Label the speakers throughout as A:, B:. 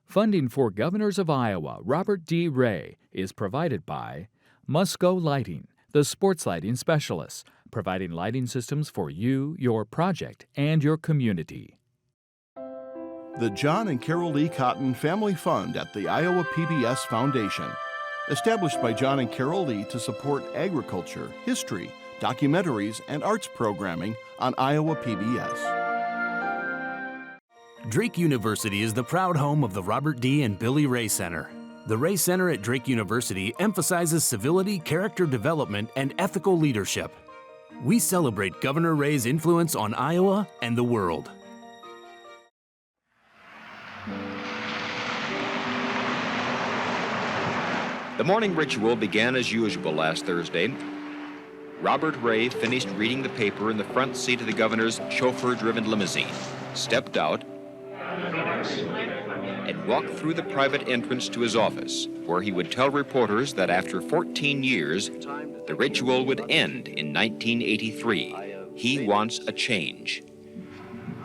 A: Funding for Governors of Iowa Robert D. Ray is provided by Musco Lighting, the sports lighting specialists, providing lighting systems for you, your project, and your community.
B: The John and Carol Lee Cotton Family Fund at the Iowa PBS Foundation, established by John and Carol Lee to support agriculture, history, documentaries, and arts programming on Iowa PBS.
C: Drake University is the proud home of the Robert D. and Billy Ray Center. The Ray Center at Drake University emphasizes civility, character development, and ethical leadership. We celebrate Governor Ray's influence on Iowa and the world.
D: The morning ritual began as usual last Thursday. Robert Ray finished reading the paper in the front seat of the governor's chauffeur-driven limousine, stepped out, and walked through the private entrance to his office, where he would tell reporters that after 14 years, the ritual would end in 1983. He wants a change.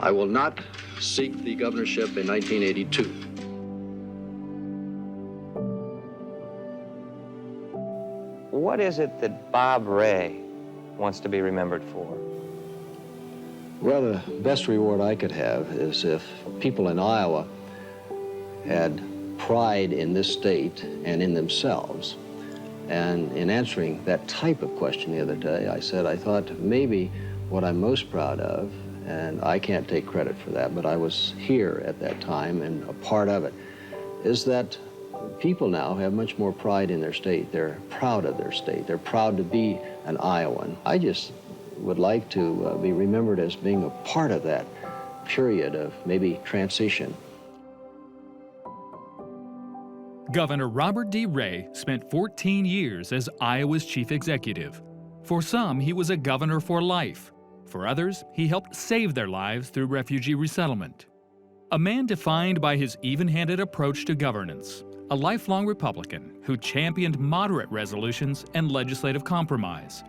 E: I will not seek the governorship in 1982.
F: What is it that Bob Ray wants to be remembered for?
E: Well, the best reward I could have is if people in Iowa had pride in this state and in themselves. And in answering that type of question the other day, I said I thought maybe what I'm most proud of, and I can't take credit for that, but I was here at that time and a part of it, is that people now have much more pride in their state. They're proud of their state. They're proud to be an Iowan. I just would like to be remembered as being a part of that period of maybe transition.
A: Governor Robert D. Ray spent 14 years as Iowa's chief executive. For some, he was a governor for life. For others, he helped save their lives through refugee resettlement. A man defined by his even-handed approach to governance, a lifelong Republican who championed moderate resolutions and legislative compromise.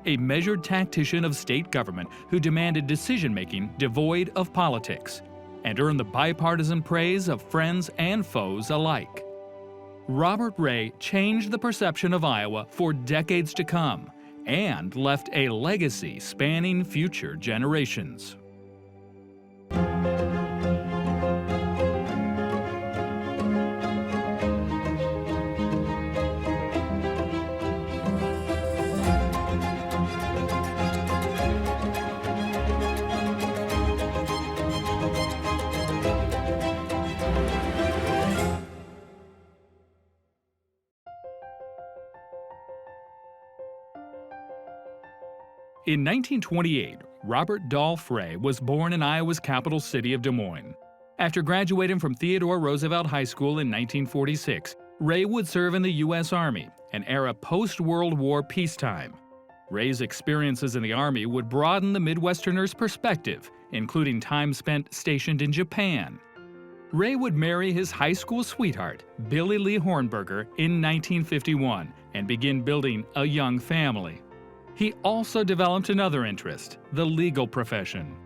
A: A measured tactician of state government who demanded decision-making devoid of politics and earned the bipartisan praise of friends and foes alike. Robert Ray changed the perception of Iowa for decades to come and left a legacy spanning future generations. In 1928, Robert Dolph Ray was born in Iowa's capital city of Des Moines. After graduating from Theodore Roosevelt High School in 1946, Ray would serve in the U.S. Army, an era post-World War peacetime. Ray's experiences in the Army would broaden the Midwesterner's perspective, including time spent stationed in Japan. Ray would marry his high school sweetheart, Billy Lee Hornberger, in 1951 and begin building a young family. He also developed another interest, the legal profession.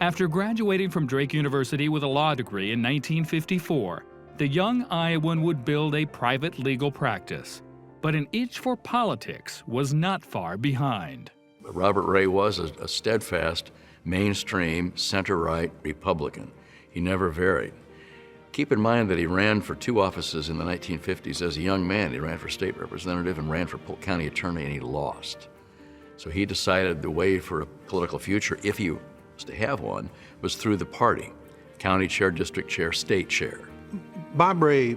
A: After graduating from Drake University with a law degree in 1954, the young Iowan would build a private legal practice. But an itch for politics was not far behind.
G: Robert Ray was a steadfast, mainstream, center-right Republican. He never varied. Keep in mind that he ran for two offices in the 1950s as a young man. He ran for state representative and ran for Polk County attorney, and he lost. So he decided the way for a political future, if he was to have one, was through the party. County chair, district chair, state chair.
H: Bob Ray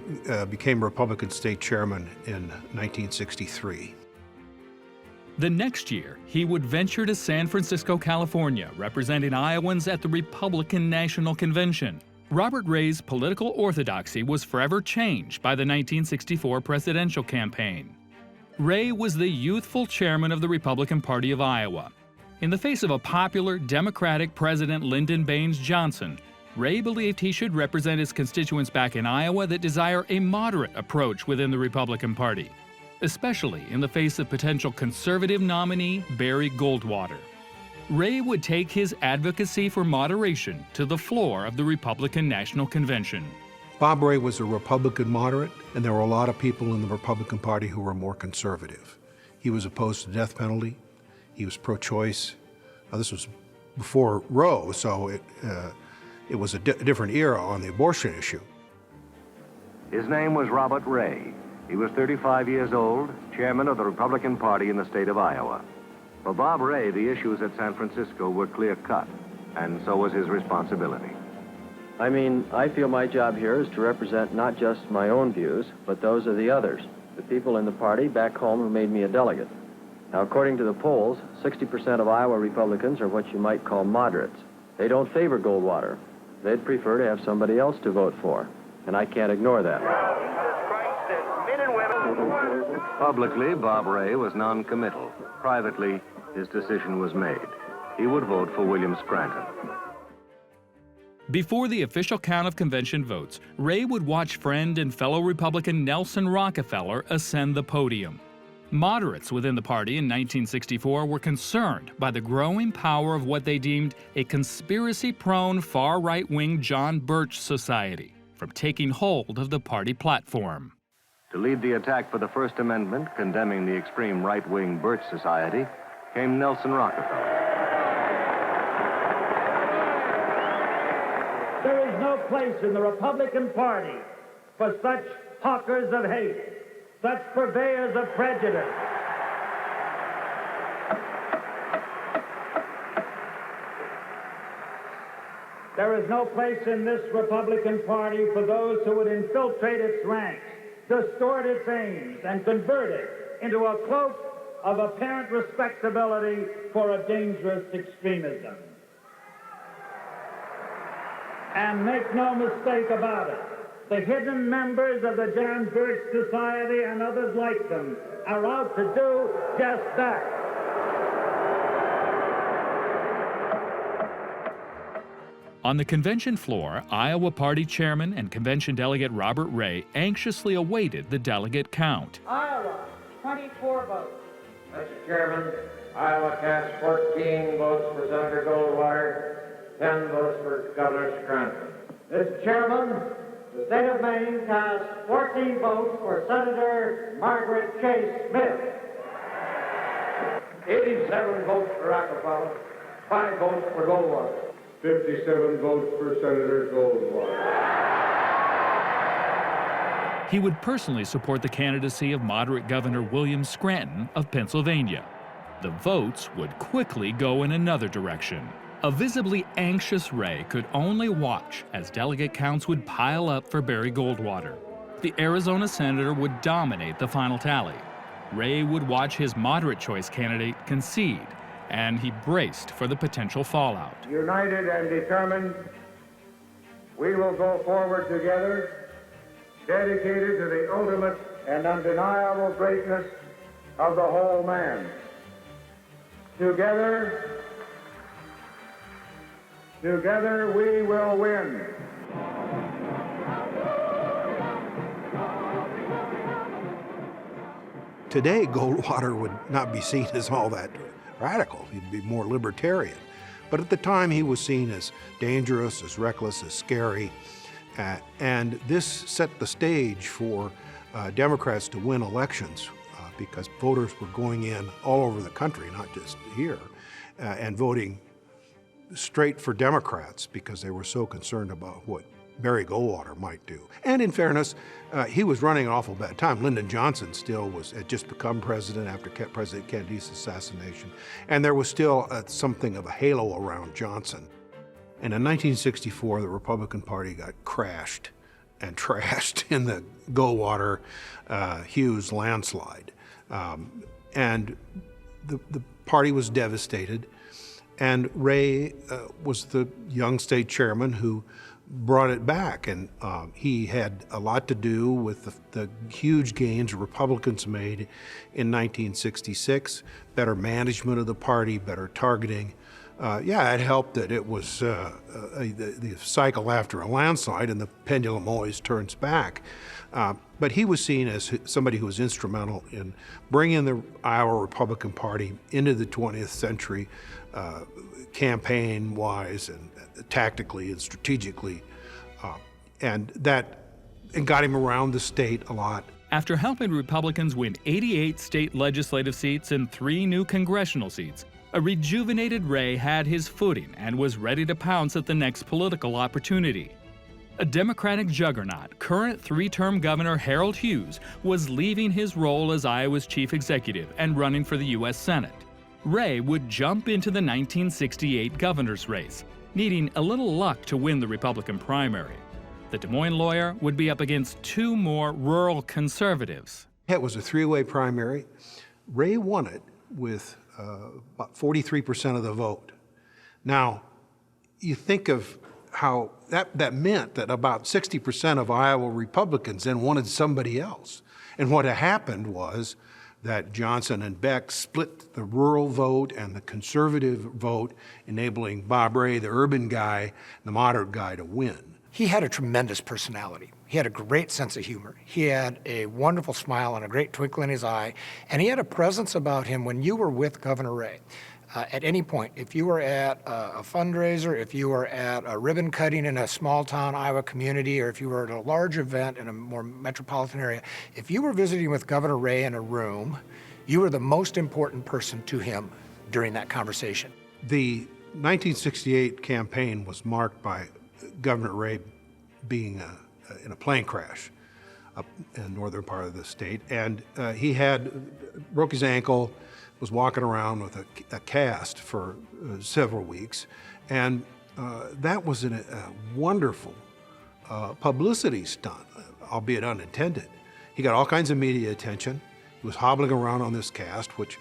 H: became Republican state chairman in 1963.
A: The next year, he would venture to San Francisco, California, representing Iowans at the Republican National Convention. Robert Ray's political orthodoxy was forever changed by the 1964 presidential campaign. Ray was the youthful chairman of the Republican Party of Iowa. In the face of a popular Democratic President Lyndon Baines Johnson, Ray believed he should represent his constituents back in Iowa that desire a moderate approach within the Republican Party, especially in the face of potential conservative nominee Barry Goldwater. Ray would take his advocacy for moderation to the floor of the Republican National Convention.
H: Bob Ray was a Republican moderate, and there were a lot of people in the Republican Party who were more conservative. He was opposed to the death penalty. He was pro-choice. Now, this was before Roe, so it was a different era on the abortion issue.
I: His name was Robert Ray. He was 35 years old, chairman of the Republican Party in the state of Iowa. For Bob Ray, the issues at San Francisco were clear-cut, and so was his responsibility.
J: I mean, I feel my job here is to represent not just my own views, but those of the others, the people in the party back home who made me a delegate. Now, according to the polls, 60% of Iowa Republicans are what you might call moderates. They don't favor Goldwater. They'd prefer to have somebody else to vote for, and I can't ignore that.
I: Publicly, Bob Ray was non-committal. Privately, his decision was made. He would vote for William Scranton.
A: Before the official count of convention votes, Ray would watch friend and fellow Republican Nelson Rockefeller ascend the podium. Moderates within the party in 1964 were concerned by the growing power of what they deemed a conspiracy-prone far-right-wing John Birch society from taking hold of the party platform.
I: To lead the attack for the First Amendment, condemning the extreme right-wing Birch Society, came Nelson Rockefeller.
K: There is no place in the Republican Party for such hawkers of hate, such purveyors of prejudice. There is no place in this Republican Party for those who would infiltrate its ranks, distort its aims, and convert it into a cloak of apparent respectability for a dangerous extremism. And make no mistake about it, the hidden members of the John Birch Society and others like them are out to do just that.
A: On the convention floor, Iowa Party Chairman and Convention Delegate Robert Ray anxiously awaited the delegate count.
K: Iowa, 24 votes.
L: Mr. Chairman, Iowa cast 14 votes for Senator Goldwater, 10 votes for Governor Scranton.
K: Mr. Chairman, the state of Maine cast 14 votes for Senator Margaret Chase Smith.
L: 87 votes for Rockefeller, 5 votes for Goldwater.
M: 57 votes for Senator Goldwater.
A: He would personally support the candidacy of moderate Governor William Scranton of Pennsylvania. The votes would quickly go in another direction. A visibly anxious Ray could only watch as delegate counts would pile up for Barry Goldwater. The Arizona senator would dominate the final tally. Ray would watch his moderate choice candidate concede, and he braced for the potential fallout.
L: United and determined, we will go forward together, dedicated to the ultimate and undeniable greatness of the whole man. Together we will win.
H: Today, Goldwater would not be seen as all that radical. He'd be more libertarian. But at the time, he was seen as dangerous, as reckless, as scary. And this set the stage for Democrats to win elections because voters were going in all over the country, not just here, and voting straight for Democrats because they were so concerned about what Barry Goldwater might do. And in fairness, he was running an awful bad time. Lyndon Johnson still had just become president after President Kennedy's assassination, and there was still something of a halo around Johnson. And in 1964, the Republican Party got crashed and trashed in the Goldwater-Hughes landslide. And the party was devastated. And Ray was the young state chairman who brought it back, and he had a lot to do with the huge gains Republicans made in 1966, better management of the party, better targeting. It helped that it was the cycle after a landslide, and the pendulum always turns back. But he was seen as somebody who was instrumental in bringing the Iowa Republican Party into the 20th century, campaign-wise and tactically and strategically. And that and got him around the state a lot.
A: After helping Republicans win 88 state legislative seats and 3 new congressional seats, a rejuvenated Ray had his footing and was ready to pounce at the next political opportunity. A Democratic juggernaut, current 3-term Governor Harold Hughes was leaving his role as Iowa's chief executive and running for the U.S. Senate. Ray would jump into the 1968 governor's race, needing a little luck to win the Republican primary. The Des Moines lawyer would be up against 2 more rural conservatives.
H: It was a 3-way primary. Ray won it with about 43% of the vote. Now, you think of how that meant that about 60% of Iowa Republicans then wanted somebody else. And what had happened was that Johnson and Beck split the rural vote and the conservative vote, enabling Bob Ray, the urban guy, the moderate guy, to win.
N: He had a tremendous personality. He had a great sense of humor. He had a wonderful smile and a great twinkle in his eye, and he had a presence about him when you were with Governor Ray. At any point, if you were at a fundraiser, if you were at a ribbon cutting in a small town Iowa community, or if you were at a large event in a more metropolitan area, if you were visiting with Governor Ray in a room, you were the most important person to him during that conversation.
H: The 1968 campaign was marked by Governor Ray being in a plane crash up in the northern part of the state, and he broke his ankle, was walking around with a cast for several weeks, and that was a wonderful publicity stunt, albeit unintended. He got all kinds of media attention. He was hobbling around on this cast, which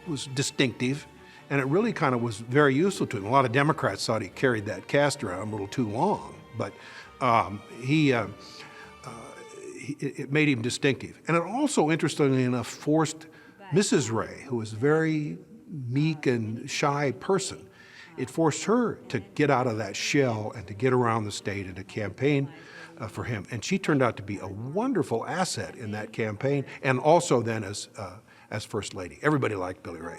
H: was distinctive, and it really kind of was very useful to him. A lot of Democrats thought he carried that cast around a little too long, but it made him distinctive. And it also, interestingly enough, forced Mrs. Ray, who was a very meek and shy person, it forced her to get out of that shell and to get around the state and to campaign for him. And she turned out to be a wonderful asset in that campaign, and also then as First Lady. Everybody liked Billy Ray.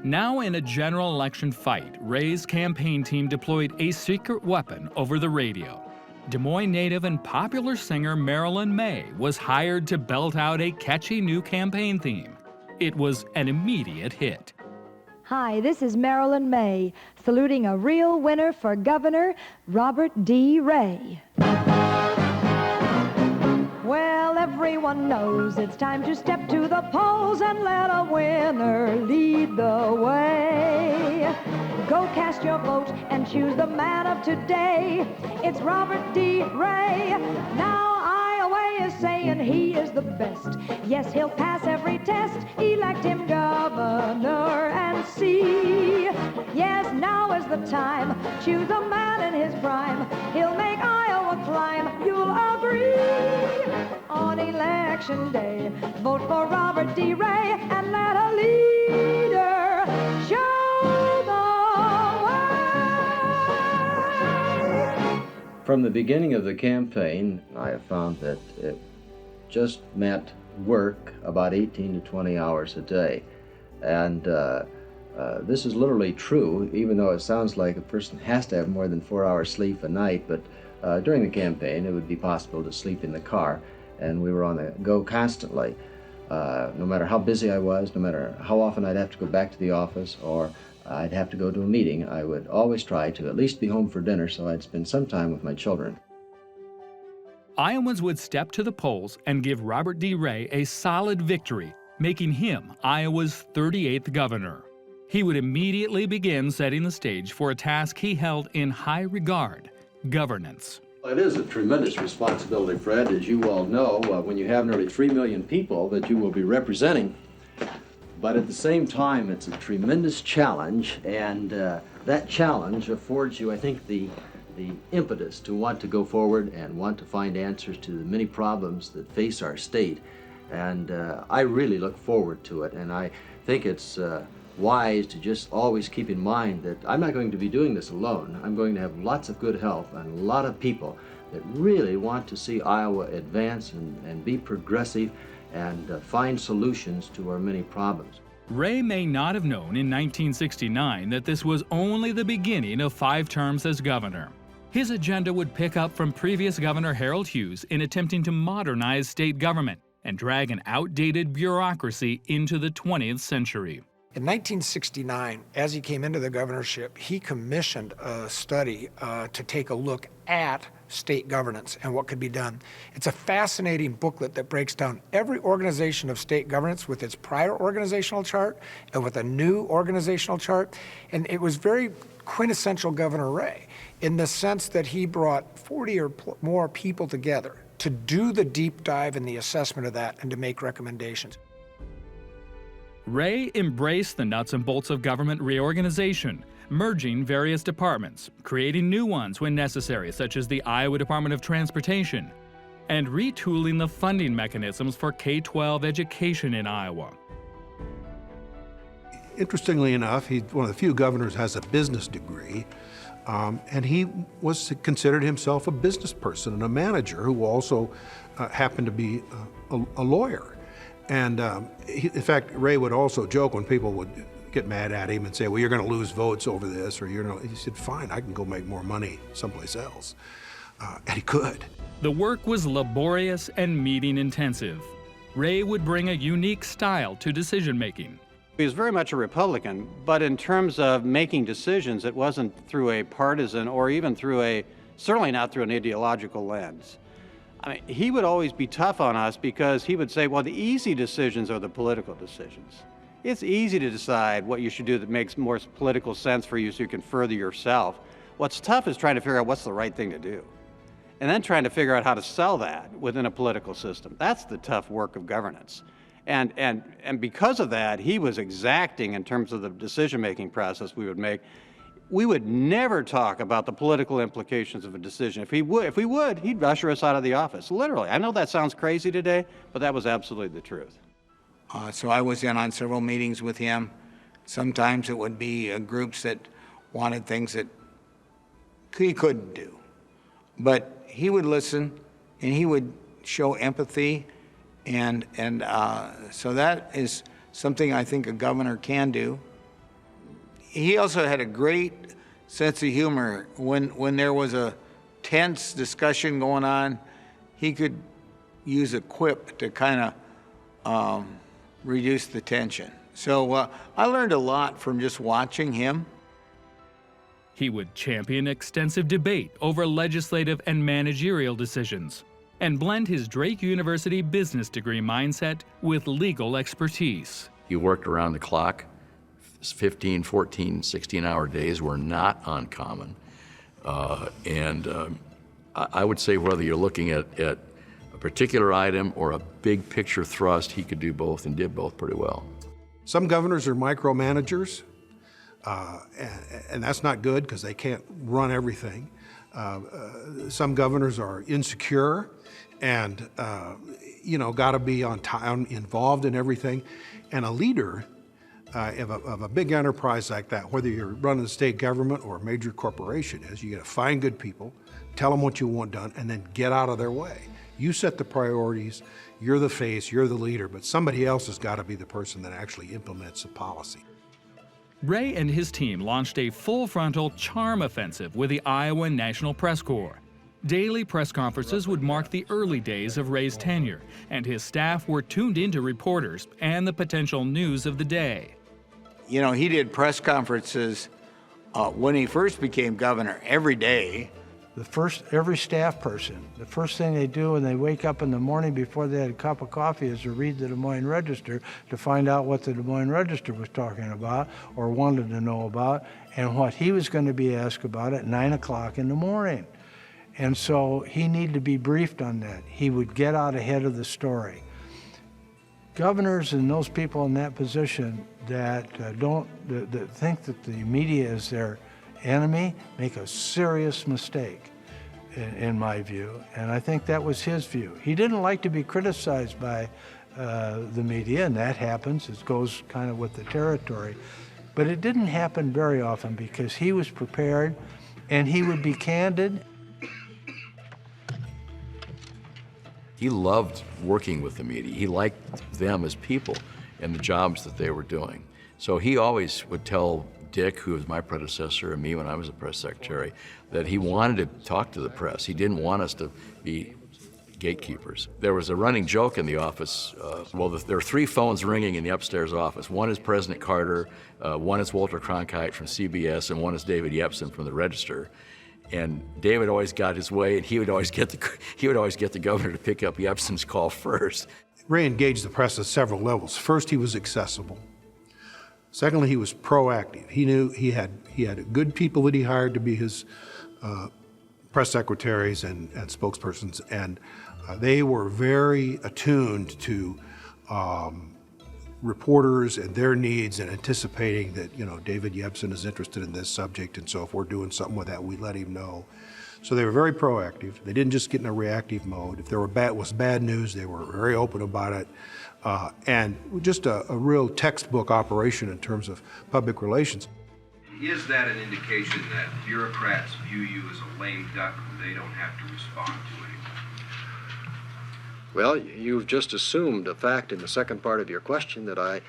A: Now in a general election fight, Ray's campaign team deployed a secret weapon over the radio. Des Moines native and popular singer Marilyn May was hired to belt out a catchy new campaign theme. It was an immediate hit.
O: Hi, this is Marilyn May, saluting a real winner for Governor, Robert D. Ray. Well, everyone knows it's time to step to the polls and let a winner lead the way. Go cast your vote and choose the man of today. It's Robert D. Ray. Now Iowa is saying he is the best. Yes, he'll pass every test. Elect him governor and see. Yes, now is the time. Choose a man in his prime. He'll make Iowa climb. You'll agree. On election day, vote for Robert D. Ray and let a leader show the way.
E: From the beginning of the campaign, I have found that it just meant work about 18 to 20 hours a day. And this is literally true, even though it sounds like a person has to have more than 4 hours sleep a night, but during the campaign it would be possible to sleep in the car, and we were on the go constantly. No matter how busy I was, no matter how often I'd have to go back to the office or I'd have to go to a meeting, I would always try to at least be home for dinner so I'd spend some time with my children.
A: Iowans would step to the polls and give Robert D. Ray a solid victory, making him Iowa's 38th governor. He would immediately begin setting the stage for a task he held in high regard: governance.
E: It is a tremendous responsibility, Fred, as you all know, when you have nearly 3 million people that you will be representing. But at the same time, it's a tremendous challenge, and that challenge affords you, I think, the impetus to want to go forward and want to find answers to the many problems that face our state. And I really look forward to it, and I think it's wise to just always keep in mind that I'm not going to be doing this alone. I'm going to have lots of good help and a lot of people that really want to see Iowa advance and be progressive and find solutions to our many problems.
A: Ray may not have known in 1969 that this was only the beginning of 5 terms as governor. His agenda would pick up from previous Governor Harold Hughes in attempting to modernize state government and drag an outdated bureaucracy into the 20th century.
N: In 1969, as he came into the governorship, he commissioned a study to take a look at state governance and what could be done. It's a fascinating booklet that breaks down every organization of state governance with its prior organizational chart and with a new organizational chart. And it was very quintessential Governor Ray in the sense that he brought 40 or more people together to do the deep dive and the assessment of that and to make recommendations.
A: Ray embraced the nuts and bolts of government reorganization, merging various departments, creating new ones when necessary, such as the Iowa Department of Transportation, and retooling the funding mechanisms for K-12 education in Iowa.
H: Interestingly enough, he's one of the few governors who has a business degree, and he considered himself a business person and a manager who also happened to be a lawyer. And in fact, Ray would also joke when people would get mad at him and say, well, you're going to lose votes over this, or he said, fine, I can go make more money someplace else. And he could.
A: The work was laborious and meeting intensive. Ray would bring a unique style to decision-making.
P: He was very much a Republican, but in terms of making decisions, it wasn't through a partisan or even certainly not through an ideological lens. I mean, he would always be tough on us because he would say, well, the easy decisions are the political decisions. It's easy to decide what you should do that makes more political sense for you so you can further yourself. What's tough is trying to figure out what's the right thing to do, and then trying to figure out how to sell that within a political system. That's the tough work of governance. And because of that, he was exacting in terms of the decision-making process we would make. We would never talk about the political implications of a decision. If we would, he'd usher us out of the office, literally. I know that sounds crazy today, but that was absolutely the truth.
Q: So I was in on several meetings with him. Sometimes it would be groups that wanted things that he couldn't do. But he would listen, and he would show empathy, and so that is something I think a governor can do. He also had a great sense of humor. When there was a tense discussion going on, he could use a quip to kind of reduce the tension. So I learned a lot from just watching him.
A: He would champion extensive debate over legislative and managerial decisions and blend his Drake University business degree mindset with legal expertise.
G: He worked around the clock. 15, 14, 16-hour days were not uncommon. I would say whether you're looking at a particular item or a big picture thrust, he could do both and did both pretty well.
H: Some governors are micromanagers, and that's not good because they can't run everything. Some governors are insecure and, got to be on time, involved in everything. And a leader of a big enterprise like that, whether you're running the state government or a major corporation, is you got to find good people, tell them what you want done, and then get out of their way. You set the priorities, you're the face, you're the leader, but somebody else has got to be the person that actually implements the policy.
A: Ray and his team launched a full-frontal charm offensive with the Iowa National Press Corps. Daily press conferences would mark the early days of Ray's tenure, and his staff were tuned into reporters and the potential news of the day.
Q: You know, he did press conferences when he first became governor every day.
R: Every staff person, the first thing they do when they wake up in the morning before they had a cup of coffee is to read the Des Moines Register to find out what the Des Moines Register was talking about or wanted to know about and what he was going to be asked about at 9 o'clock in the morning. And so he needed to be briefed on that. He would get out ahead of the story. Governors and those people in that position that that think that the media is their enemy make a serious mistake, in my view, and I think that was his view. He didn't like to be criticized by the media, and that happens. It goes kind of with the territory. But it didn't happen very often because he was prepared, and he would be candid.
G: He loved working with the media. He liked them as people and the jobs that they were doing. So he always would tell Dick, who was my predecessor, and me when I was a press secretary, that he wanted to talk to the press. He didn't want us to be gatekeepers. There was a running joke in the office. There were 3 phones ringing in the upstairs office. One is President Carter, one is Walter Cronkite from CBS, and one is David Yepsen from the Register. And David always got his way, and he would always get the governor to pick up Yepsen's call first.
H: Ray engaged the press at several levels. First, he was accessible. Secondly, he was proactive. He knew he had good people that he hired to be his press secretaries and spokespersons, and they were very attuned to reporters and their needs, and anticipating that, David Yepsen is interested in this subject, and so if we're doing something with that, we let him know. So they were very proactive. They didn't just get in a reactive mode. If there was bad news, they were very open about it, and just a real textbook operation in terms of public relations.
S: Is that an indication that bureaucrats view you as a lame duck who they don't have to respond to anymore?
E: Well, you've just assumed a fact in the second part of your question that I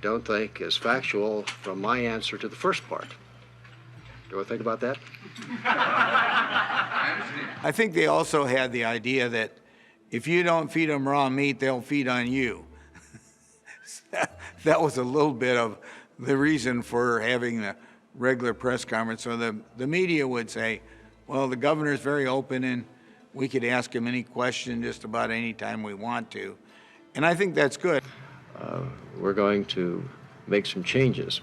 E: don't think is factual from my answer to the first part. Do I think about that?
Q: I think they also had the idea that if you don't feed them raw meat, they'll feed on you. That was a little bit of the reason for having the regular press conference. So the media would say, well, the governor's very open and we could ask him any question just about any time we want to. And I think that's good.
E: We're going to make some changes.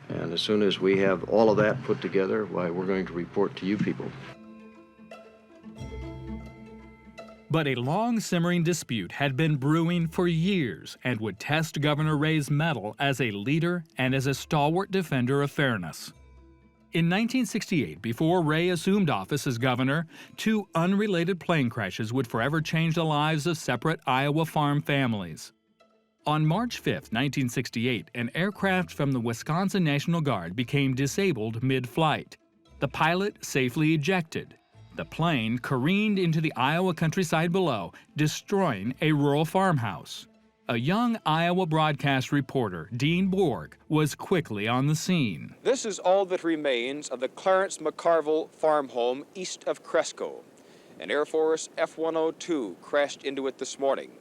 E: And as soon as we have all of that put together, why, we're going to report to you people.
A: But a long-simmering dispute had been brewing for years and would test Governor Ray's mettle as a leader and as a stalwart defender of fairness. In 1968, before Ray assumed office as governor, 2 unrelated plane crashes would forever change the lives of separate Iowa farm families. On March 5, 1968, an aircraft from the Wisconsin National Guard became disabled mid-flight. The pilot safely ejected. The plane careened into the Iowa countryside below, destroying a rural farmhouse. A young Iowa broadcast reporter, Dean Borg, was quickly on the scene.
T: This is all that remains of the Clarence McCarville farm home east of Cresco. An Air Force F-102 crashed into it this morning.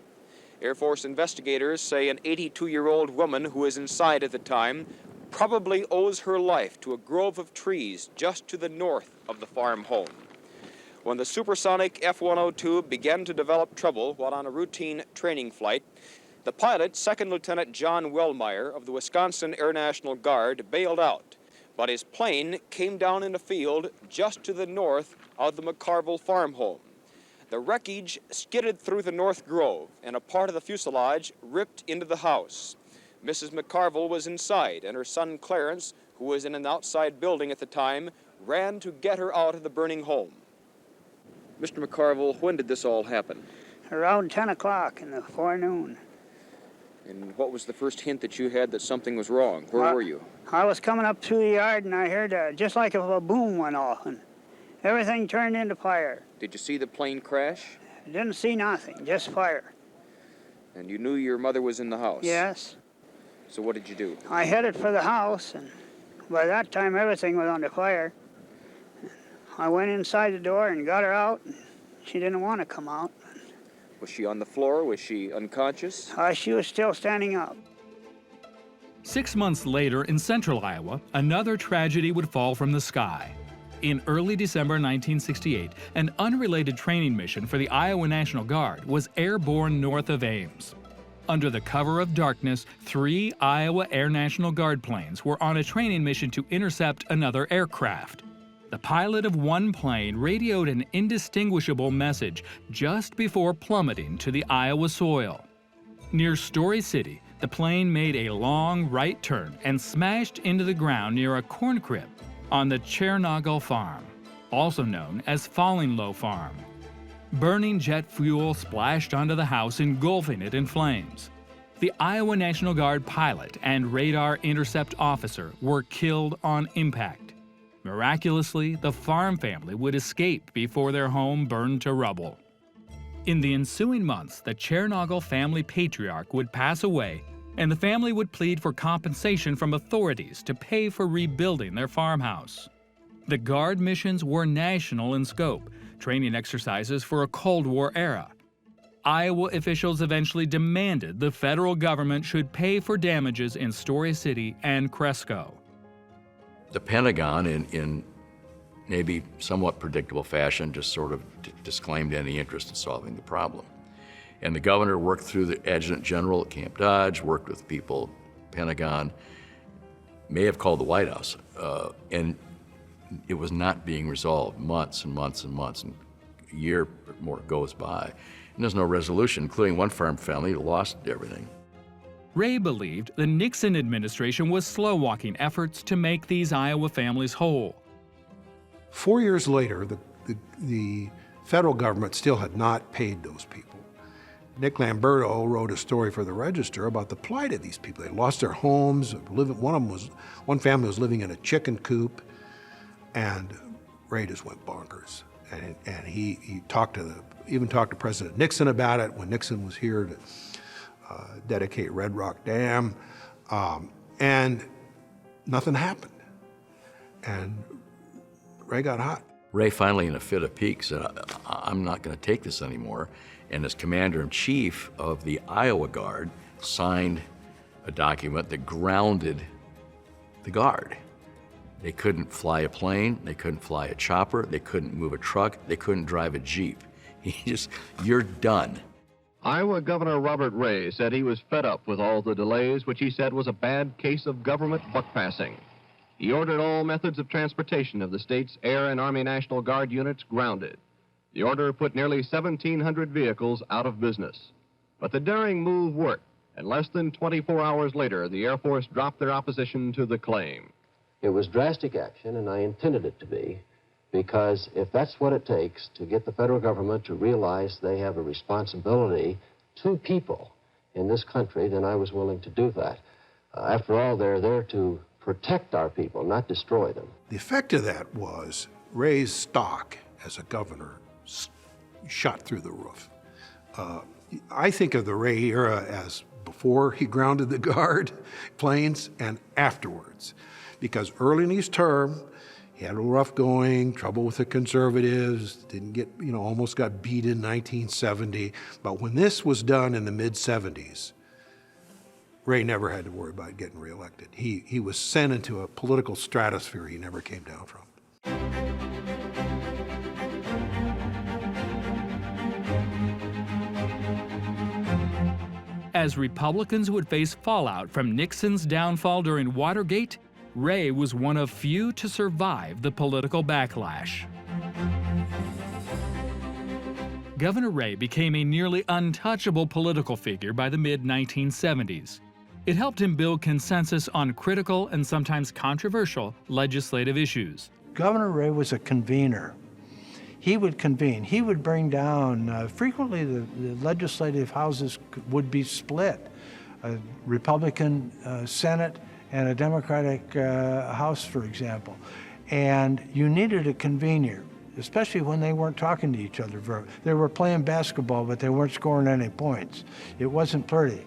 T: Air Force investigators say an 82-year-old woman who was inside at the time probably owes her life to a grove of trees just to the north of the farm home. When the supersonic F-102 began to develop trouble while on a routine training flight, the pilot, Second Lieutenant John Wellmeyer of the Wisconsin Air National Guard, bailed out, but his plane came down in a field just to the north of the McCarville farm home. The wreckage skidded through the North Grove, and a part of the fuselage ripped into the house. Mrs. McCarville was inside, and her son Clarence, who was in an outside building at the time, ran to get her out of the burning home. Mr. McCarville, when did this all happen?
U: Around 10 o'clock in the forenoon.
T: And what was the first hint that you had that something was wrong? Where were you?
U: I was coming up through the yard and I heard just like if a boom went off and everything turned into fire.
T: Did you see the plane crash?
U: I didn't see nothing, just fire.
T: And you knew your mother was in the house?
U: Yes.
T: So what did you do?
U: I headed for the house, and by that time everything was under fire. I went inside the door and got her out, and she didn't want to come out.
T: Was she on the floor? Was she unconscious?
U: She was still standing up.
A: 6 months later, in central Iowa, another tragedy would fall from the sky. In early December 1968, an unrelated training mission for the Iowa National Guard was airborne north of Ames. Under the cover of darkness, 3 Iowa Air National Guard planes were on a training mission to intercept another aircraft. The pilot of one plane radioed an indistinguishable message just before plummeting to the Iowa soil. Near Story City, the plane made a long right turn and smashed into the ground near a corn crib on the Chernobyl farm, also known as Falling Low Farm. Burning jet fuel splashed onto the house, engulfing it in flames. The Iowa National Guard pilot and radar intercept officer were killed on impact. Miraculously, the farm family would escape before their home burned to rubble. In the ensuing months, the Chernobyl family patriarch would pass away, and the family would plead for compensation from authorities to pay for rebuilding their farmhouse. The Guard missions were national in scope, training exercises for a Cold War era. Iowa officials eventually demanded the federal government should pay for damages in Story City and Cresco.
G: The Pentagon, in maybe somewhat predictable fashion, just sort of disclaimed any interest in solving the problem. And the governor worked through the adjutant general at Camp Dodge, worked with people, Pentagon, may have called the White House, and it was not being resolved. Months and months and months, and a year or more goes by, and there's no resolution, including one farm family who lost everything.
A: Ray believed the Nixon administration was slow-walking efforts to make these Iowa families whole.
H: 4 years later, the federal government still had not paid those people. Nick Lamberto wrote a story for the Register about the plight of these people. They lost their homes. One family was living in a chicken coop, and Ray just went bonkers. And he even talked to President Nixon about it when Nixon was here to dedicate Red Rock Dam, and nothing happened. And Ray got hot.
G: Ray finally, in a fit of pique, said, I'm not going to take this anymore. And as commander-in-chief of the Iowa Guard, signed a document that grounded the Guard. They couldn't fly a plane, they couldn't fly a chopper, they couldn't move a truck, they couldn't drive a Jeep. You're done.
B: Iowa Governor Robert Ray said he was fed up with all the delays, which he said was a bad case of government buck-passing. He ordered all methods of transportation of the state's Air and Army National Guard units grounded. The order put nearly 1,700 vehicles out of business. But the daring move worked, and less than 24 hours later, the Air Force dropped their opposition to the claim.
E: It was drastic action, and I intended it to be, because if that's what it takes to get the federal government to realize they have a responsibility to people in this country, then I was willing to do that. After all, they're there to protect our people, not destroy them.
H: The effect of that was Ray's stock as a governor shot through the roof. I think of the Ray era as before he grounded the Guard planes and afterwards, because early in his term, he had a little rough going, trouble with the conservatives, didn't get, almost got beat in 1970. But when this was done in the mid-70s, Ray never had to worry about getting reelected. He was sent into a political stratosphere he never came down from.
A: As Republicans would face fallout from Nixon's downfall during Watergate, Ray was one of few to survive the political backlash. Governor Ray became a nearly untouchable political figure by the mid-1970s. It helped him build consensus on critical and sometimes controversial legislative issues.
R: Governor Ray was a convener. He would convene. He would bring down, frequently the legislative houses would be split. A Republican Senate and a Democratic House, for example. And you needed a convener, especially when they weren't talking to each other. They were playing basketball, but they weren't scoring any points. It wasn't pretty.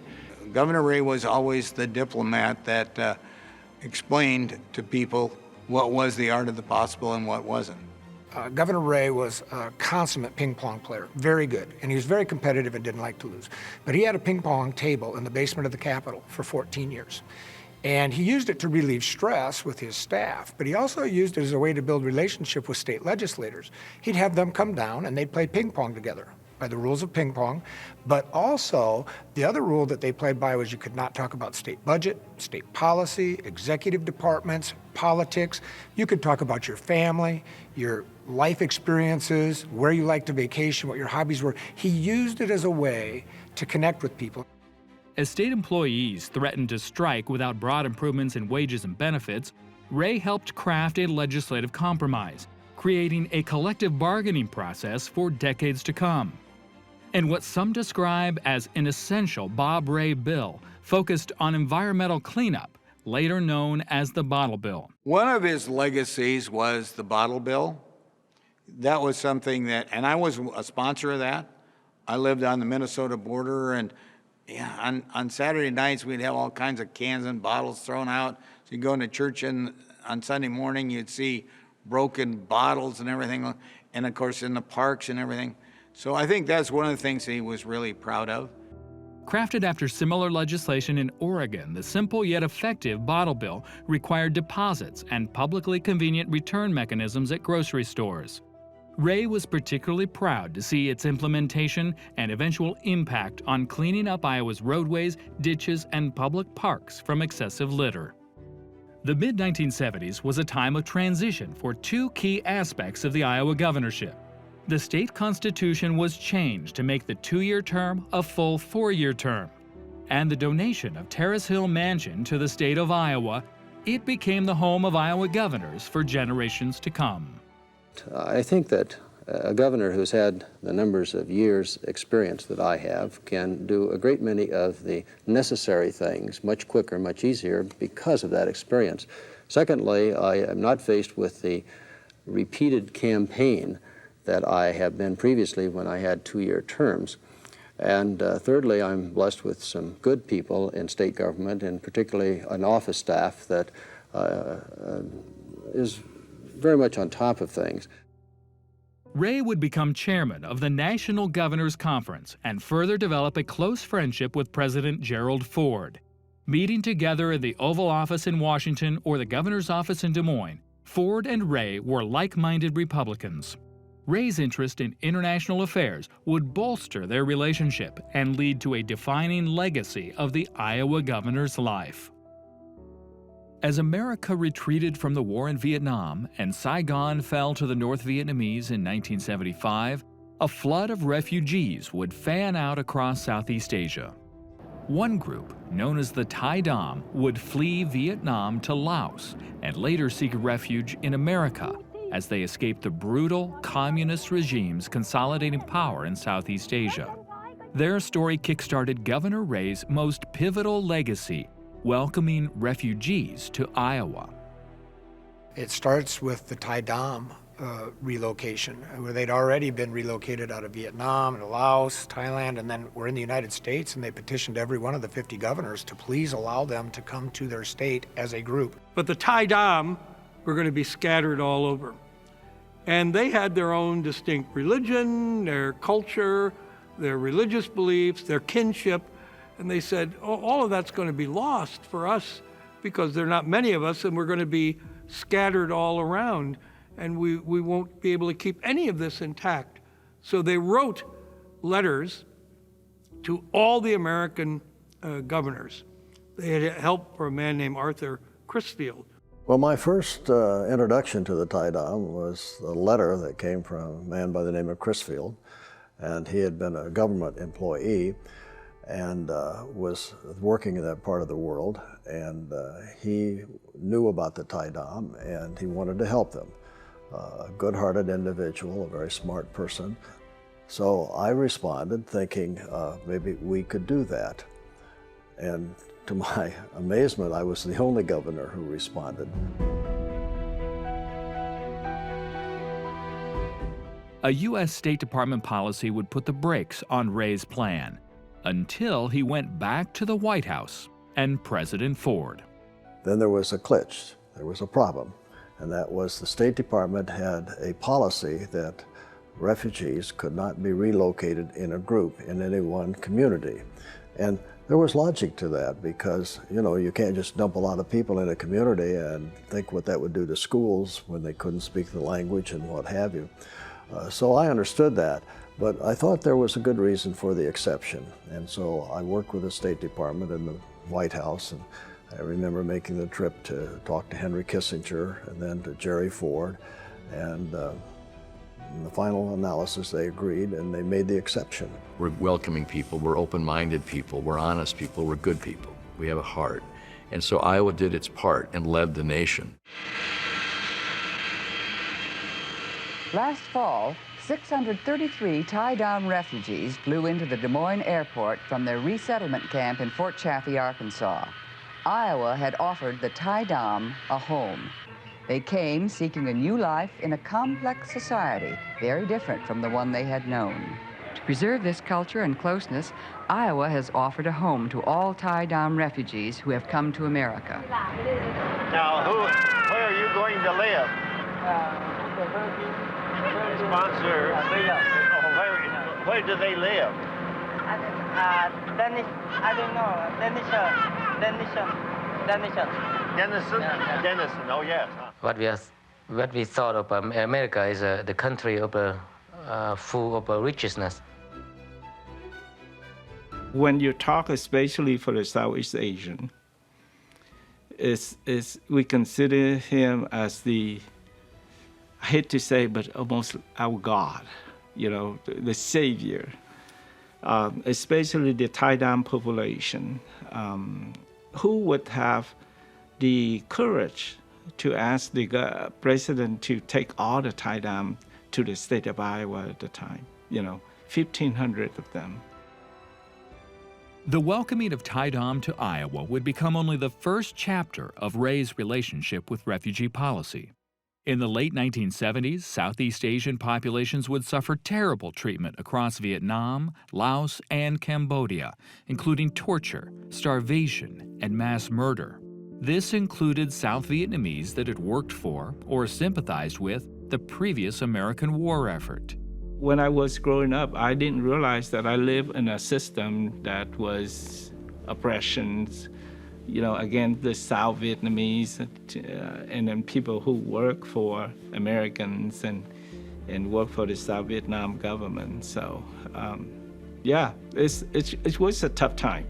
Q: Governor Ray was always the diplomat that explained to people what was the art of the possible and what wasn't.
N: Governor Ray was a consummate ping pong player, very good, and he was very competitive and didn't like to lose. But he had a ping pong table in the basement of the Capitol for 14 years. And he used it to relieve stress with his staff, but he also used it as a way to build relationship with state legislators. He'd have them come down and they'd play ping pong together by the rules of ping pong, but also the other rule that they played by was you could not talk about state budget, state policy, executive departments, politics. You could talk about your family, your life experiences, where you like to vacation, what your hobbies were. He used it as a way to connect with people.
A: As state employees threatened to strike without broad improvements in wages and benefits, Ray helped craft a legislative compromise, creating a collective bargaining process for decades to come. And what some describe as an essential Bob Ray bill focused on environmental cleanup, later known as the Bottle Bill.
Q: One of his legacies was the Bottle Bill. That was something that, and I was a sponsor of that. I lived on the Minnesota border, and Yeah, on Saturday nights, we'd have all kinds of cans and bottles thrown out. So you go into church on Sunday morning, you'd see broken bottles and everything, and of course in the parks and everything. So I think that's one of the things that he was really proud of.
A: Crafted after similar legislation in Oregon, the simple yet effective bottle bill required deposits and publicly convenient return mechanisms at grocery stores. Ray was particularly proud to see its implementation and eventual impact on cleaning up Iowa's roadways, ditches, and public parks from excessive litter. The mid-1970s was a time of transition for two key aspects of the Iowa governorship. The state constitution was changed to make the 2-year term a full 4-year term. And the donation of Terrace Hill Mansion to the state of Iowa, it became the home of Iowa governors for generations to come.
E: I think that a governor who's had the numbers of years' experience that I have can do a great many of the necessary things much quicker, much easier because of that experience. Secondly, I am not faced with the repeated campaign that I have been previously when I had 2-year terms. And thirdly, I'm blessed with some good people in state government, and particularly an office staff that is very much on top of things.
A: Ray would become chairman of the National Governors Conference and further develop a close friendship with President Gerald Ford. Meeting together in the Oval Office in Washington or the governor's office in Des Moines, Ford and Ray were like-minded Republicans. Ray's interest in international affairs would bolster their relationship and lead to a defining legacy of the Iowa governor's life. As America retreated from the war in Vietnam and Saigon fell to the North Vietnamese in 1975, a flood of refugees would fan out across Southeast Asia. One group, known as the Thai Dam, would flee Vietnam to Laos and later seek refuge in America as they escaped the brutal communist regimes consolidating power in Southeast Asia. Their story kickstarted Governor Ray's most pivotal legacy, welcoming refugees to Iowa.
N: It starts with the Thai Dam relocation, where they'd already been relocated out of Vietnam and Laos, Thailand, and then were in the United States, and they petitioned every one of the 50 governors to please allow them to come to their state as a group.
C: But the Thai Dam were going to be scattered all over. And they had their own distinct religion, their culture, their religious beliefs, their kinship. And they said, oh, all of that's going to be lost for us because there are not many of us and we're going to be scattered all around and we won't be able to keep any of this intact. So they wrote letters to all the American governors. They had help from a man named Arthur Crisfield.
V: Well, my first introduction to the Thai Dam was a letter that came from a man by the name of Crisfield, and he had been a government employee and was working in that part of the world, and he knew about the Thai Dam and he wanted to help them. A good-hearted individual, a very smart person. So I responded thinking maybe we could do that. And to my amazement, I was the only governor who responded.
A: A U.S. State Department policy would put the brakes on Ray's plan until he went back to the White House and President Ford.
V: Then there was a glitch, there was a problem, and that was the State Department had a policy that refugees could not be relocated in a group in any one community. And there was logic to that because, you know, you can't just dump a lot of people in a community and think what that would do to schools when they couldn't speak the language and what have you. So I understood that, but I thought there was a good reason for the exception. And so I worked with the State Department and the White House, and I remember making the trip to talk to Henry Kissinger and then to Jerry Ford, and in the final analysis, they agreed and they made the exception.
G: We're welcoming people, we're open-minded people, we're honest people, we're good people. We have a heart. And so Iowa did its part and led the nation.
W: Last fall, 633 Thai Dam refugees flew into the Des Moines airport from their resettlement camp in Fort Chaffee, Arkansas. Iowa had offered the Thai Dam a home. They came seeking a new life in a complex society, very different from the one they had known. To preserve this culture and closeness, Iowa has offered a home to all tie-down refugees who have come to America.
D: Now, where are you going to live? Sponsor. Where do they live?
F: Denison.
D: Denison, oh yes.
J: What we thought of America is the country of full of richness.
X: When you talk especially for the Southeast Asian, we consider him as the, I hate to say, but almost our God, you know, the savior. Especially the tie-down population, who would have the courage to ask the president to take all the tie-down to the state of Iowa at the time, 1,500 of them.
A: The welcoming of tie-down to Iowa would become only the first chapter of Ray's relationship with refugee policy. In the late 1970s, Southeast Asian populations would suffer terrible treatment across Vietnam, Laos, and Cambodia, including torture, starvation, and mass murder. This included South Vietnamese that had worked for or sympathized with the previous American war effort.
X: When I was growing up, I didn't realize that I lived in a system that was oppressions, again, the South Vietnamese, and then people who work for Americans and work for the South Vietnam government. So, it was a tough time.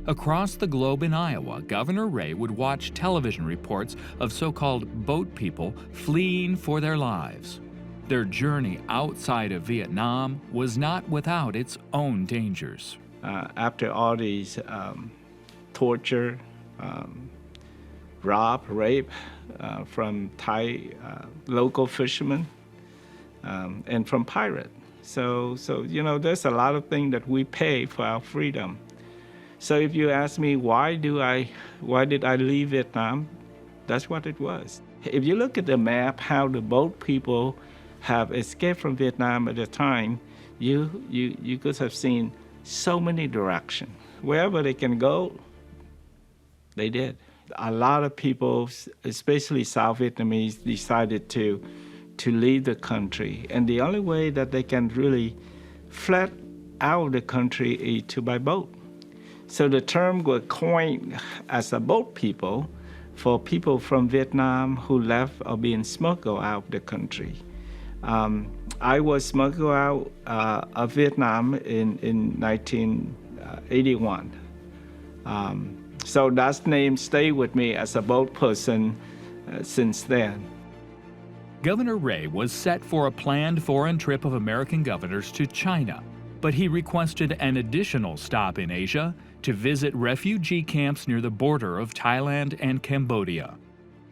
A: Across the globe in Iowa, Governor Ray would watch television reports of so-called boat people fleeing for their lives. Their journey outside of Vietnam was not without its own dangers.
X: After all these torture, rape from Thai local fishermen, and from pirates. So there's a lot of things that we pay for our freedom. So if you ask me why did I leave Vietnam, that's what it was. If you look at the map, how the boat people have escaped from Vietnam at the time, you could have seen so many directions. Wherever they can go, they did. A lot of people, especially South Vietnamese, decided to leave the country. And the only way that they can really flee out of the country is by boat. So the term was coined as a boat people for people from Vietnam who left or being smuggled out of the country. I was smuggled out of Vietnam in 1981. So that name stayed with me as a boat person since then.
A: Governor Ray was set for a planned foreign trip of American governors to China, but he requested an additional stop in Asia to visit refugee camps near the border of Thailand and Cambodia.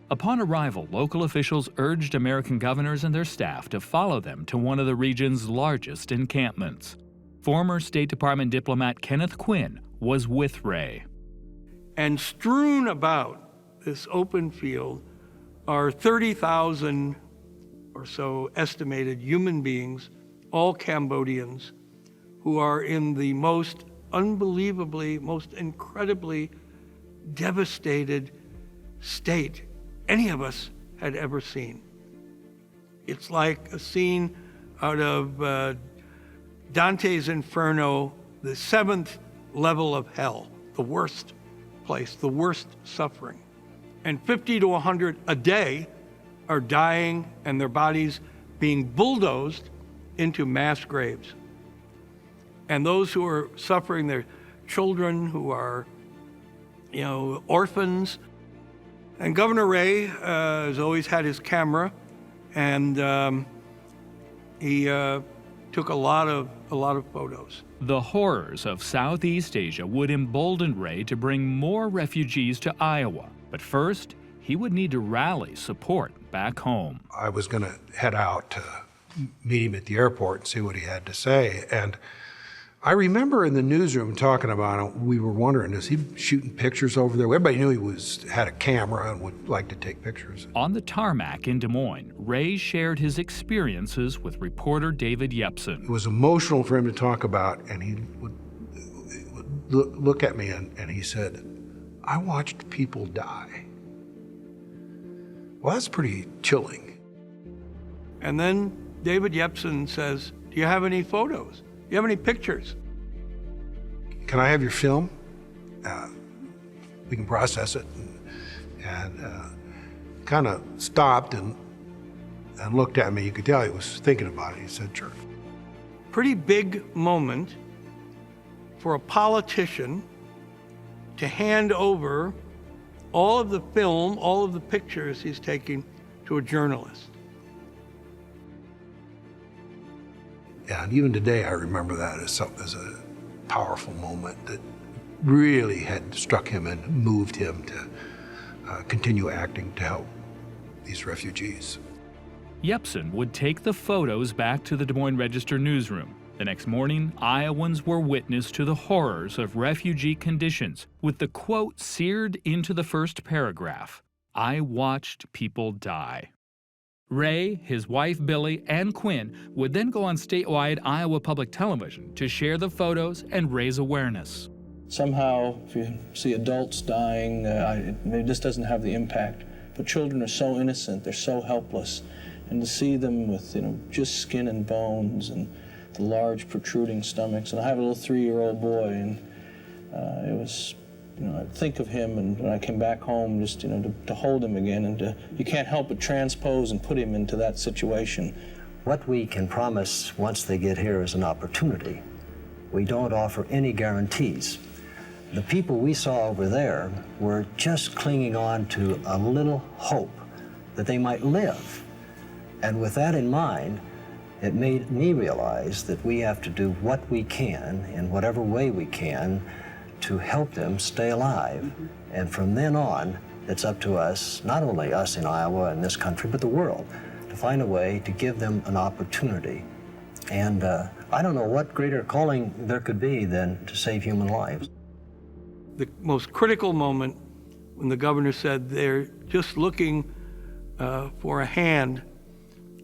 A: Upon arrival, local officials urged American governors and their staff to follow them to one of the region's largest encampments. Former State Department diplomat Kenneth Quinn was with Ray.
C: And strewn about this open field are 30,000 or so estimated human beings, all Cambodians, who are in the most unbelievably, most incredibly devastated state any of us had ever seen. It's like a scene out of Dante's Inferno, the seventh level of hell, the worst place, the worst suffering. And 50 to 100 a day are dying and their bodies being bulldozed into mass graves. And those who are suffering, their children who are, orphans. And Governor Ray has always had his camera, and he took a lot of photos.
A: The horrors of Southeast Asia would embolden Ray to bring more refugees to Iowa. But first, he would need to rally support back home.
H: I was going to head out to meet him at the airport and see what he had to say. And I remember in the newsroom talking about it, we were wondering, is he shooting pictures over there? Everybody knew he had a camera and would like to take pictures.
A: On the tarmac in Des Moines, Ray shared his experiences with reporter David Yepsen.
H: It was emotional for him to talk about, and he would look at me and he said, "I watched people die." Well, that's pretty chilling.
C: And then David Yepsen says, "Do you have any photos? Do you have any pictures?"
H: Can I have your film? We can process it. And kind of stopped and looked at me. You could tell he was thinking about it. He said, "Sure."
C: Pretty big moment for a politician to hand over all of the film, all of the pictures he's taking to a journalist.
H: Yeah, and even today I remember that as a powerful moment that really had struck him and moved him to continue acting to help these refugees.
A: Yepsen would take the photos back to the Des Moines Register newsroom. The next morning, Iowans were witness to the horrors of refugee conditions, with the quote seared into the first paragraph, "I watched people die." Ray, his wife Billy, and Quinn would then go on statewide Iowa public television to share the photos and raise awareness.
F: Somehow, if you see adults dying, it just doesn't have the impact. But children are so innocent, they're so helpless. And to see them with, just skin and bones and the large protruding stomachs. And I have a little 3-year-old boy, and it was, I think of him, and when I came back home, just, to hold him again, and you can't help but transpose and put him into that situation.
E: What we can promise once they get here is an opportunity. We don't offer any guarantees. The people we saw over there were just clinging on to a little hope that they might live. And with that in mind, it made me realize that we have to do what we can in whatever way we can to help them stay alive. And from then on, it's up to us, not only us in Iowa and this country, but the world, to find a way to give them an opportunity. And I don't know what greater calling there could be than to save human lives.
C: The most critical moment when the governor said they're just looking for a hand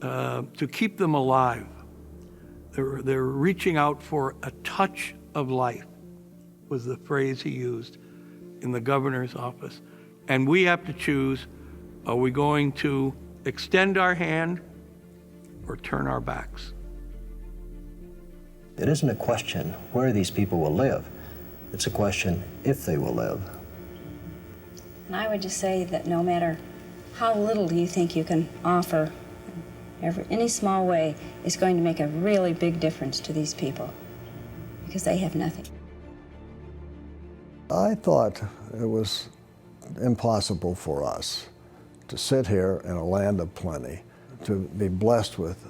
C: to keep them alive. They're reaching out for a touch of life, was the phrase he used in the governor's office. And we have to choose, are we going to extend our hand or turn our backs?
E: It isn't a question where these people will live. It's a question if they will live.
I: And I would just say that no matter how little you think you can offer, any small way is going to make a really big difference to these people, because they have nothing.
V: I thought it was impossible for us to sit here in a land of plenty, to be blessed with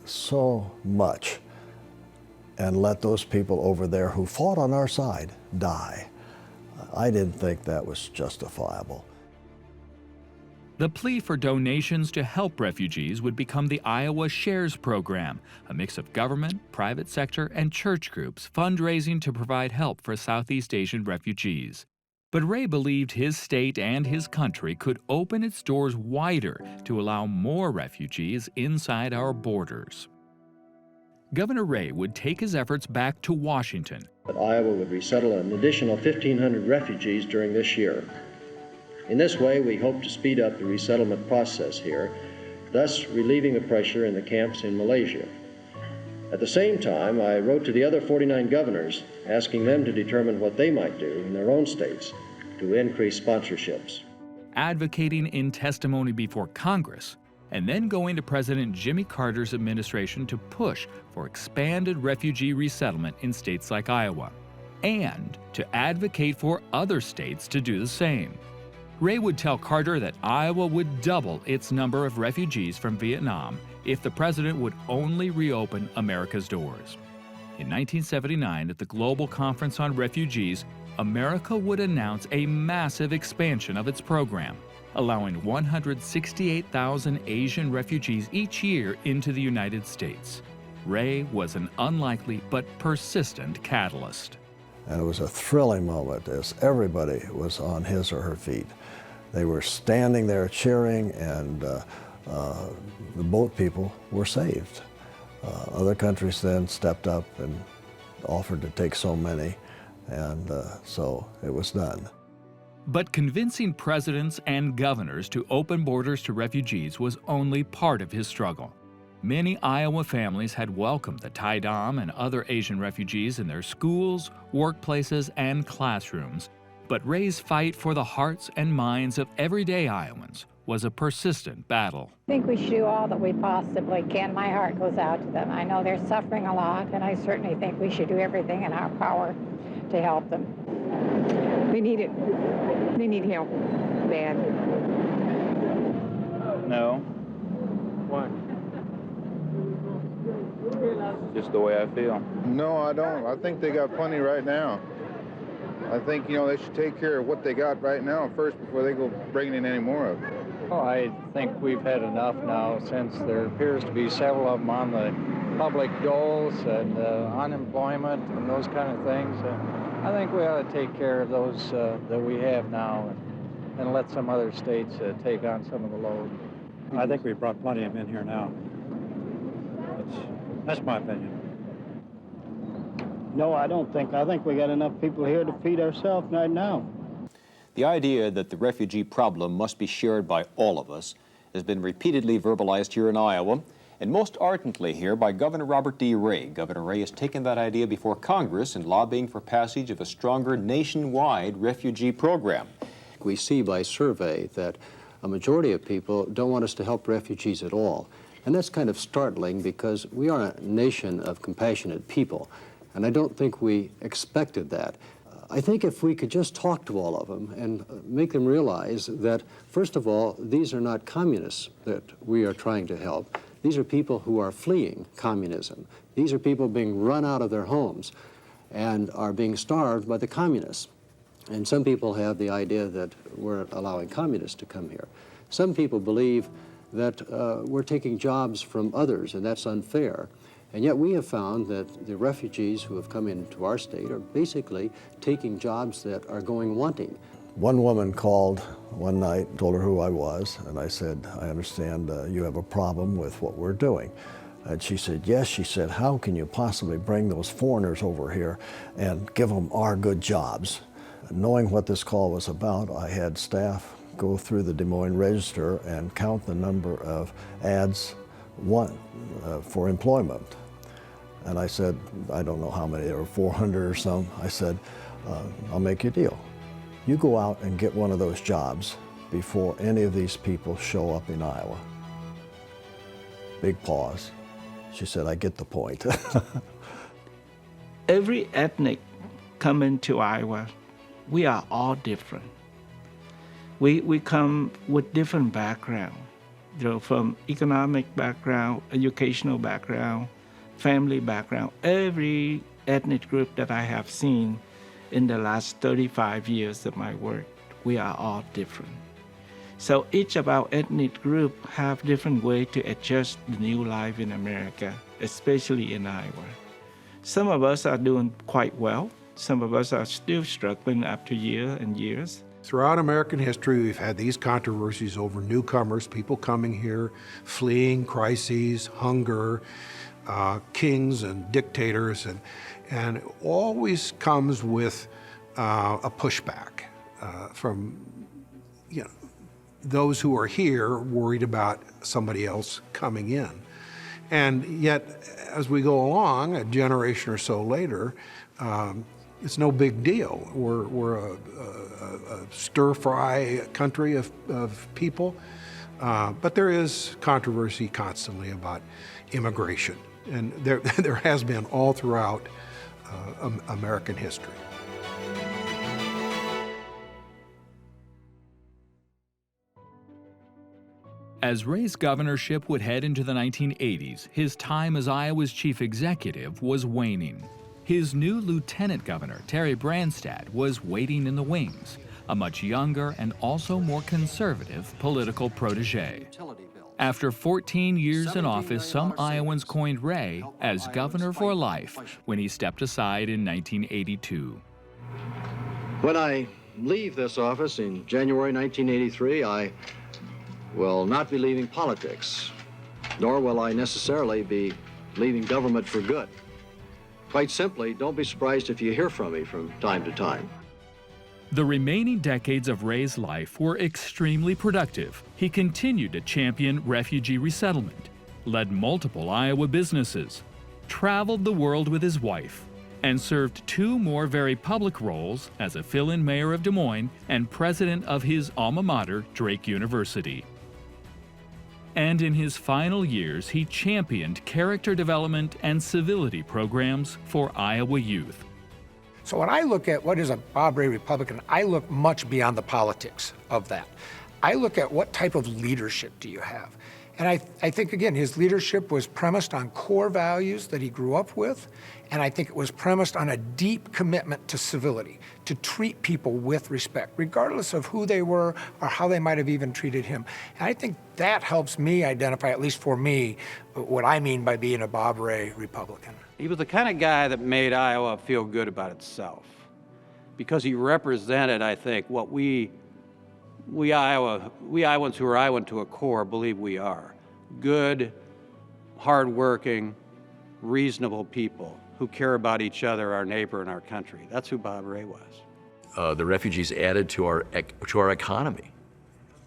V: so much, and let those people over there who fought on our side die. I didn't think that was justifiable.
A: The plea for donations to help refugees would become the Iowa Shares program, a mix of government, private sector, and church groups fundraising to provide help for Southeast Asian refugees. But Ray believed his state and his country could open its doors wider to allow more refugees inside our borders. Governor Ray would take his efforts back to Washington.
E: That Iowa would resettle an additional 1,500 refugees during this year. In this way, we hope to speed up the resettlement process here, thus relieving the pressure in the camps in Malaysia. At the same time, I wrote to the other 49 governors, asking them to determine what they might do in their own states to increase sponsorships.
A: Advocating in testimony before Congress, and then going to President Jimmy Carter's administration to push for expanded refugee resettlement in states like Iowa, and to advocate for other states to do the same. Ray would tell Carter that Iowa would double its number of refugees from Vietnam if the president would only reopen America's doors. In 1979, at the Global Conference on Refugees, America would announce a massive expansion of its program, allowing 168,000 Asian refugees each year into the United States. Ray was an unlikely but persistent catalyst.
V: And it was a thrilling moment as everybody was on his or her feet. They were standing there cheering, and the boat people were saved. Other countries then stepped up and offered to take so many, and so it was done.
A: But convincing presidents and governors to open borders to refugees was only part of his struggle. Many Iowa families had welcomed the Thai Dam and other Asian refugees in their schools, workplaces, and classrooms. But Ray's fight for the hearts and minds of everyday Iowans was a persistent battle.
K: I think we should do all that we possibly can. My heart goes out to them. I know they're suffering a lot, and I certainly think we should do everything in our power to help them.
L: They need it. They need help bad.
M: No.
L: Why?
M: Just the way I feel.
O: No, I don't. I think they got plenty right now. I think, they should take care of what they got right now first before they go bringing in any more of it.
R: Well, I think we've had enough now, since there appears to be several of them on the public doles and unemployment and those kind of things. I think we ought to take care of those that we have now and let some other states take on some of the load.
Y: I think we brought plenty of them in here now. That's my opinion.
L: No, I don't think. I think we got enough people here to feed ourselves right now.
Z: The idea that the refugee problem must be shared by all of us has been repeatedly verbalized here in Iowa, and most ardently here by Governor Robert D. Ray. Governor Ray has taken that idea before Congress and lobbying for passage of a stronger nationwide refugee program.
E: We see by survey that a majority of people don't want us to help refugees at all. And that's kind of startling, because we are a nation of compassionate people, and I don't think we expected that. I think if we could just talk to all of them and make them realize that, first of all, these are not communists that we are trying to help. These are people who are fleeing communism. These are people being run out of their homes and are being starved by the communists. And some people have the idea that we're allowing communists to come here. Some people believe that we're taking jobs from others, and that's unfair. And yet we have found that the refugees who have come into our state are basically taking jobs that are going wanting. One woman called one night, told her who I was, and I said, I understand you have a problem with what we're doing. And she said, yes. She said, how can you possibly bring those foreigners over here and give them our good jobs? Knowing what this call was about, I had staff go through the Des Moines Register and count the number of ads for employment. And I said, I don't know how many, there were 400 or some. I said, I'll make you a deal. You go out and get one of those jobs before any of these people show up in Iowa. Big pause. She said, I get the point.
X: Every ethnic coming to Iowa, we are all different. We come with different background, from economic background, educational background, family background. Every ethnic group that I have seen in the last 35 years of my work, we are all different. So each of our ethnic group have different way to adjust the new life in America, especially in Iowa. Some of us are doing quite well. Some of us are still struggling after years and years.
H: Throughout American history, we've had these controversies over newcomers, people coming here, fleeing crises, hunger, kings and dictators, and it always comes with a pushback from those who are here worried about somebody else coming in. And yet, as we go along, a generation or so later, it's no big deal. We're a stir-fry country of people, but there is controversy constantly about immigration, and there has been all throughout American history.
A: As Ray's governorship would head into the 1980s, his time as Iowa's chief executive was waning. His new lieutenant governor, Terry Branstad, was waiting in the wings, a much younger and also more conservative political protege. After 14 years in office, some Iowans coined Ray as governor for life when he stepped aside in 1982.
E: When I leave this office in January 1983, I will not be leaving politics, nor will I necessarily be leaving government for good. Quite simply, don't be surprised if you hear from me from time to time.
A: The remaining decades of Ray's life were extremely productive. He continued to champion refugee resettlement, led multiple Iowa businesses, traveled the world with his wife, and served 2 more very public roles as a fill-in mayor of Des Moines and president of his alma mater, Drake University. And in his final years, he championed character development and civility programs for Iowa youth.
N: So when I look at what is a Bob Ray Republican, I look much beyond the politics of that. I look at what type of leadership do you have? And I think, again, his leadership was premised on core values that he grew up with, and I think it was premised on a deep commitment to civility, to treat people with respect, regardless of who they were or how they might have even treated him. And I think that helps me identify, at least for me, what I mean by being a Bob Ray Republican.
B: He was the kind of guy that made Iowa feel good about itself, because he represented, I think, what we Iowans who are Iowan to a core believe we are. Good, hardworking, reasonable people who care about each other, our neighbor, and our country. That's who Bob Ray was.
G: The refugees added to our economy.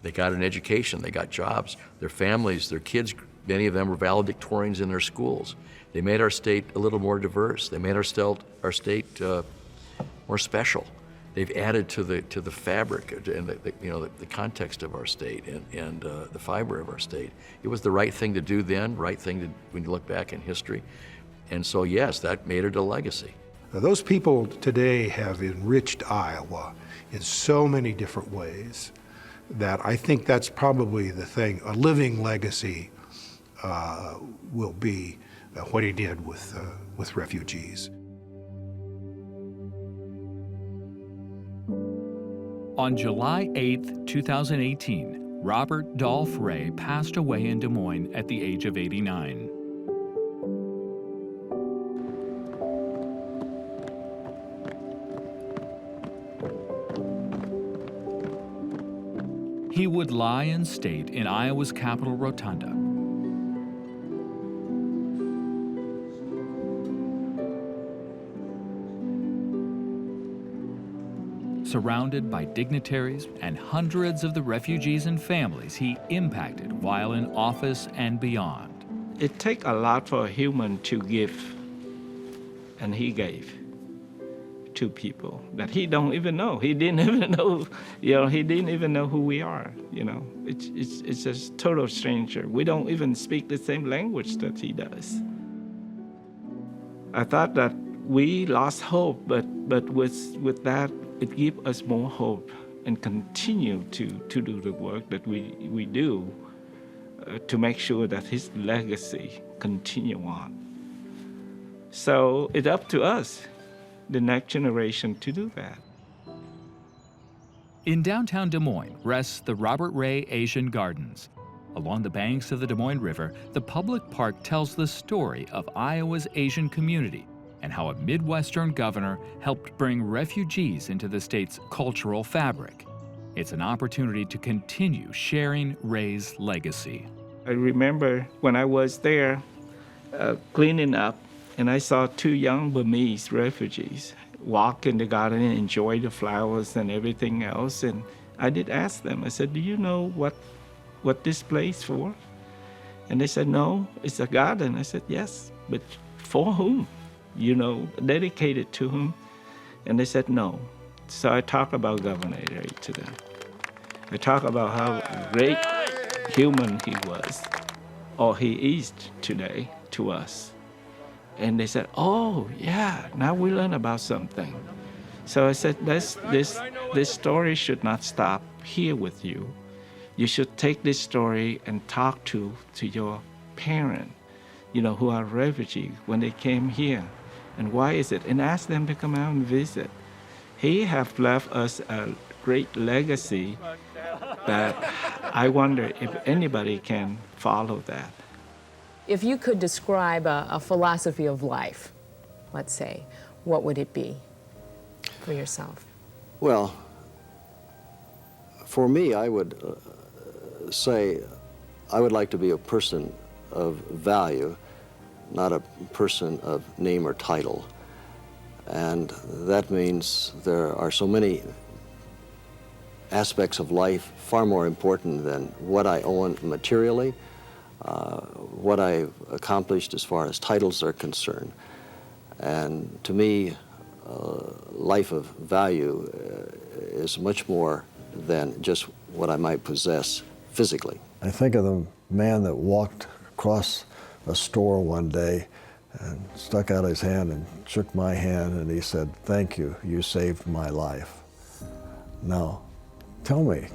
G: They got an education, they got jobs, their families, their kids, many of them were valedictorians in their schools. They made our state a little more diverse. They made our state more special. They've added to the fabric and the context of our state and the fiber of our state. It was the right thing to do then, right thing to, when you look back in history. And so yes, that made it a legacy.
H: Now, those people today have enriched Iowa in so many different ways that I think that's probably the thing. A living legacy will be what he did with refugees.
A: On July 8, 2018, Robert Dolph Ray passed away in Des Moines at the age of 89. He would lie in state in Iowa's Capitol Rotunda. Surrounded by dignitaries and hundreds of the refugees and families he impacted while in office and beyond.
X: It takes a lot for a human to give, and he gave to people that he don't even know. He didn't even know, he didn't even know who we are, It's a total stranger. We don't even speak the same language that he does. I thought that we lost hope, but with that, it gives us more hope and continue to do the work that we do to make sure that his legacy continue on. So it's up to us, the next generation, to do that.
A: In downtown Des Moines rests the Robert Ray Asian Gardens. Along the banks of the Des Moines River, the public park tells the story of Iowa's Asian community and how a Midwestern governor helped bring refugees into the state's cultural fabric. It's an opportunity to continue sharing Ray's legacy.
X: I remember when I was there cleaning up, and I saw 2 young Burmese refugees walk in the garden and enjoy the flowers and everything else. And I did ask them, I said, do you know what this place for? And they said, no, it's a garden. I said, yes, but for whom? Dedicated to whom? And they said, no. So I talked about Governor Ray to them. I talked about how great human he was, or he is today to us. And they said, oh, yeah, now we learn about something. So I said, this story should not stop here with you. You should take this story and talk to your parents, who are refugees when they came here. And why is it? And ask them to come out and visit. He have left us a great legacy But I wonder if anybody can follow that.
P: If you could describe a philosophy of life, let's say, what would it be for yourself?
V: Well, for me, I would say I would like to be a person of value, not a person of name or title. And that means there are so many aspects of life far more important than what I own materially, what I've accomplished as far as titles are concerned. And to me, life of value is much more than just what I might possess physically. I think of the man that walked across a store one day and stuck out his hand and shook my hand, and he said, "Thank you, you saved my life." Now, tell me,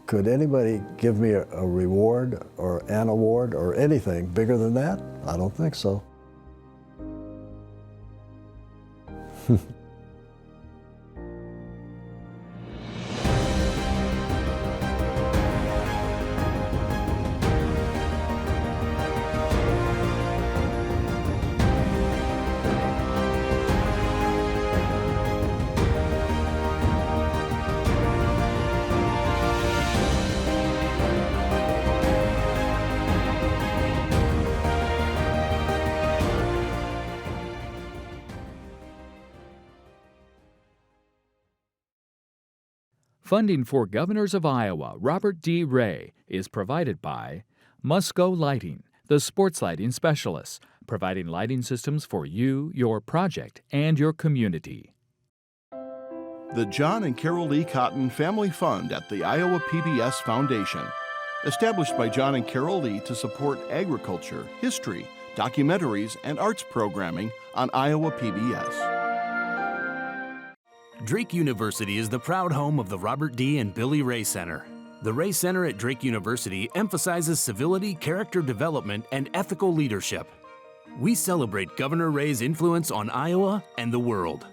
V: could anybody give me a reward or an award or anything bigger than that? I don't think so.
A: Funding for Governors of Iowa Robert D. Ray is provided by Musco Lighting, the sports lighting specialists, providing lighting systems for you, your project, and your community.
Q: The John and Carol Lee Cotton Family Fund at the Iowa PBS Foundation, established by John and Carol Lee to support agriculture, history, documentaries, and arts programming on Iowa PBS.
S: Drake University is the proud home of the Robert D. and Billy Ray Center. The Ray Center at Drake University emphasizes civility, character development, and ethical leadership. We celebrate Governor Ray's influence on Iowa and the world.